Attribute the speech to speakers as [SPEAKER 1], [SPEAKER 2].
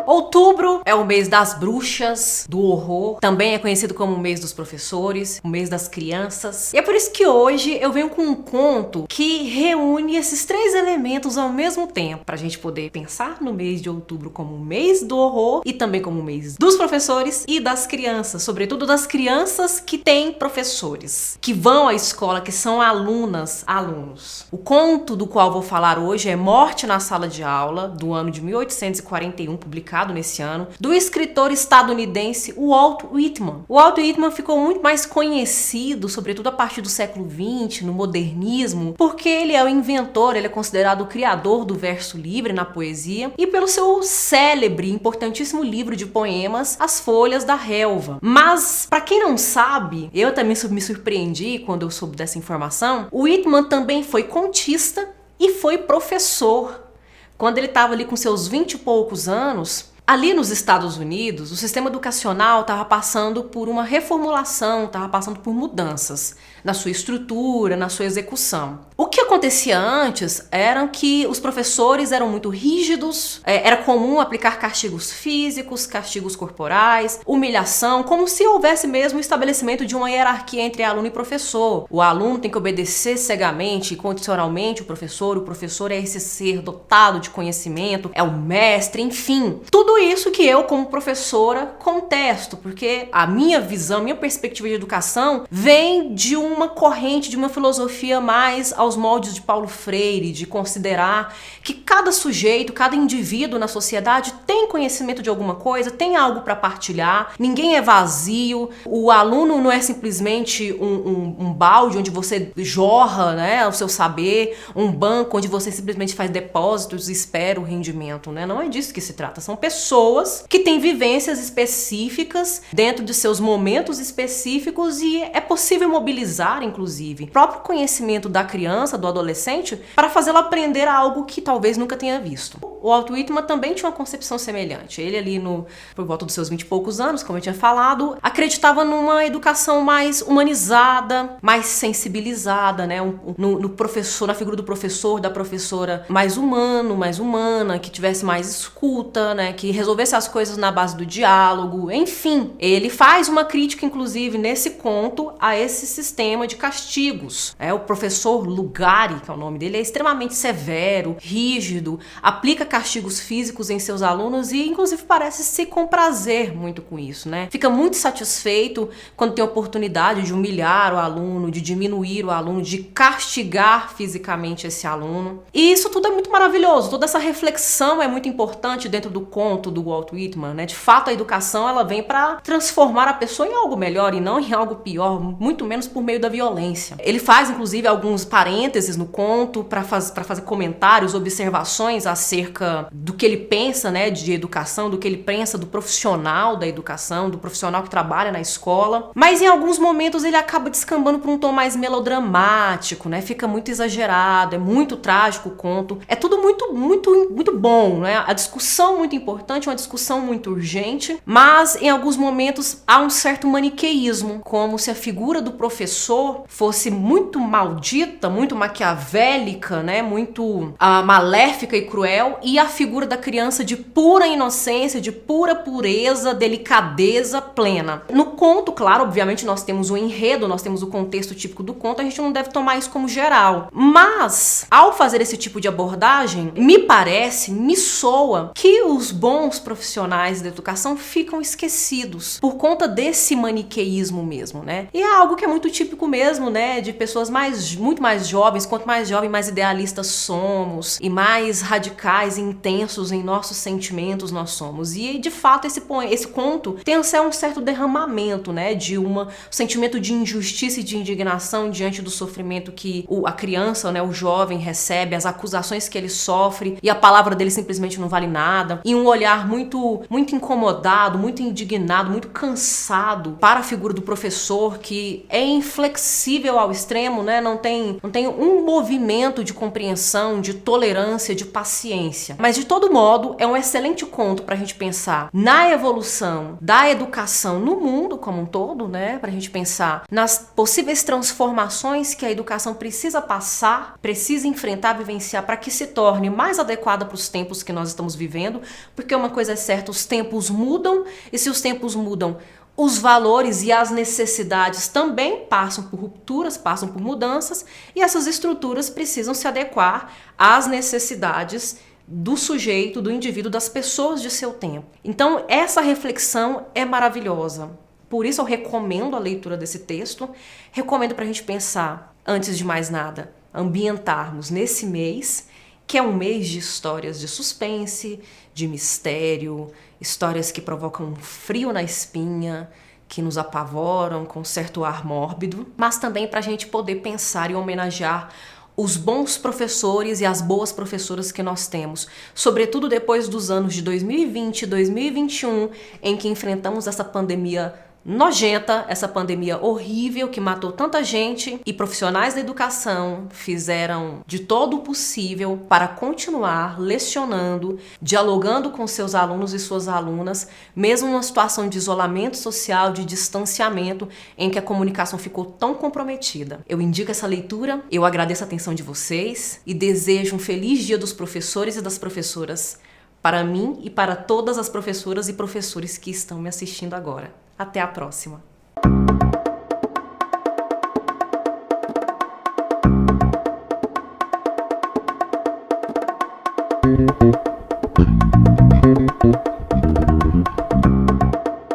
[SPEAKER 1] Outubro é o mês das bruxas, do horror, também é conhecido como o mês dos professores, o mês das crianças. E é por isso que hoje eu venho com um conto que reúne esses três elementos ao mesmo tempo, pra gente poder pensar no mês de outubro como o mês do horror e também como o mês dos professores e das crianças, sobretudo das crianças que têm professores, que vão à escola, que são alunos. O conto do qual vou falar hoje é Morte na Sala de Aula, do ano de 1841, publicado nesse ano, do escritor estadunidense Walt Whitman. O Walt Whitman ficou muito mais conhecido, sobretudo a partir do século XX, no modernismo, porque ele é o inventor, ele é considerado o criador do verso livre na poesia e pelo seu célebre, importantíssimo livro de poemas, As Folhas da Relva. Mas, para quem não sabe, eu também me surpreendi quando eu soube dessa informação, o Whitman também foi contista e foi professor. Quando ele estava ali com seus 20 e poucos anos, ali nos Estados Unidos, o sistema educacional estava passando por uma reformulação, estava passando por mudanças na sua estrutura, na sua execução. O que acontecia antes era que os professores eram muito rígidos, era comum aplicar castigos físicos, castigos corporais, humilhação, como se houvesse mesmo o estabelecimento de uma hierarquia entre aluno e professor. O aluno tem que obedecer cegamente e condicionalmente o professor é esse ser dotado de conhecimento, é o mestre, enfim. Tudo isso que eu, como professora, contesto, porque a minha visão, minha perspectiva de educação vem de uma corrente, de uma filosofia mais aos moldes de Paulo Freire, de considerar que cada sujeito, cada indivíduo na sociedade tem conhecimento de alguma coisa, tem algo para partilhar, ninguém é vazio, o aluno não é simplesmente um balde onde você jorra, né, o seu saber, um banco onde você simplesmente faz depósitos e espera o rendimento, né? Não é disso que se trata, são pessoas que têm vivências específicas dentro de seus momentos específicos e é possível mobilizar, inclusive, o próprio conhecimento da criança, do adolescente, para fazê-lo aprender algo que talvez nunca tenha visto. O Walt Whitman também tinha uma concepção semelhante. Ele ali por volta dos seus 20 e poucos anos, como eu tinha falado, acreditava numa educação mais humanizada, mais sensibilizada, né? No professor, na figura do professor, da professora mais humano, mais humana, que tivesse mais escuta, né? Que resolvesse as coisas na base do diálogo, enfim. Ele faz uma crítica, inclusive, nesse conto, a esse sistema de castigos. O professor Lugari, que é o nome dele, é extremamente severo, rígido, aplica castigos físicos em seus alunos e, inclusive, parece se comprazer muito com isso, né? Fica muito satisfeito quando tem a oportunidade de humilhar o aluno, de diminuir o aluno, de castigar fisicamente esse aluno. E isso tudo é muito maravilhoso. Toda essa reflexão é muito importante dentro do conto do Walt Whitman, né? De fato, a educação ela vem para transformar a pessoa em algo melhor e não em algo pior, muito menos por meio da violência. Ele faz, inclusive, alguns parênteses no conto para fazer comentários, observações acerca do que ele pensa, né, de educação, do que ele pensa do profissional da educação, do profissional que trabalha na escola. Mas em alguns momentos ele acaba descambando para um tom mais melodramático, né? Fica muito exagerado, é muito trágico o conto. É tudo muito bom, né? A discussão muito importante, uma discussão muito urgente, mas em alguns momentos há um certo maniqueísmo, como se a figura do professor fosse muito maldita, muito maquiavélica, né? Muito maléfica e cruel, e a figura da criança de pura inocência, de pura pureza, delicadeza plena. No conto, claro, obviamente nós temos o enredo, nós temos o contexto típico do conto, a gente não deve tomar isso como geral. Mas, ao fazer esse tipo de abordagem, me soa que os bons profissionais da educação ficam esquecidos por conta desse maniqueísmo mesmo, né? E é algo que é muito típico mesmo, né? De pessoas muito mais jovens, quanto mais jovem, mais idealistas somos e mais radicais e intensos em nossos sentimentos nós somos. E, de fato, esse conto tem um certo derramamento, né? De um sentimento de injustiça e de indignação diante do sofrimento que a criança, né? O jovem recebe, as acusações que ele sofre e a palavra dele simplesmente não vale nada. E um olhar muito incomodado, muito indignado, muito cansado para a figura do professor que é inflexível ao extremo, né? Não tem um movimento de compreensão, de tolerância, de paciência. notícia. Mas de todo modo, é um excelente conto para a gente pensar na evolução da educação no mundo como um todo, né? Para a gente pensar nas possíveis transformações que a educação precisa passar, precisa enfrentar, vivenciar para que se torne mais adequada para os tempos que nós estamos vivendo, porque uma coisa é certa, os tempos mudam, e se os tempos mudam, os valores e as necessidades também passam por rupturas, passam por mudanças, e essas estruturas precisam se adequar às necessidades do sujeito, do indivíduo, das pessoas de seu tempo. Então, essa reflexão é maravilhosa. Por isso eu recomendo a leitura desse texto, recomendo para a gente pensar, antes de mais nada, ambientarmos nesse mês, que é um mês de histórias de suspense, de mistério, histórias que provocam um frio na espinha, que nos apavoram com certo ar mórbido, mas também para a gente poder pensar e homenagear os bons professores e as boas professoras que nós temos, sobretudo depois dos anos de 2020 e 2021, em que enfrentamos essa pandemia nojenta, essa pandemia horrível que matou tanta gente, e profissionais da educação fizeram de todo o possível para continuar lecionando, dialogando com seus alunos e suas alunas, mesmo numa situação de isolamento social, de distanciamento, em que a comunicação ficou tão comprometida. Eu indico essa leitura, eu agradeço a atenção de vocês e desejo um feliz Dia dos Professores e das Professoras para mim e para todas as professoras e professores que estão me assistindo agora. Até a próxima!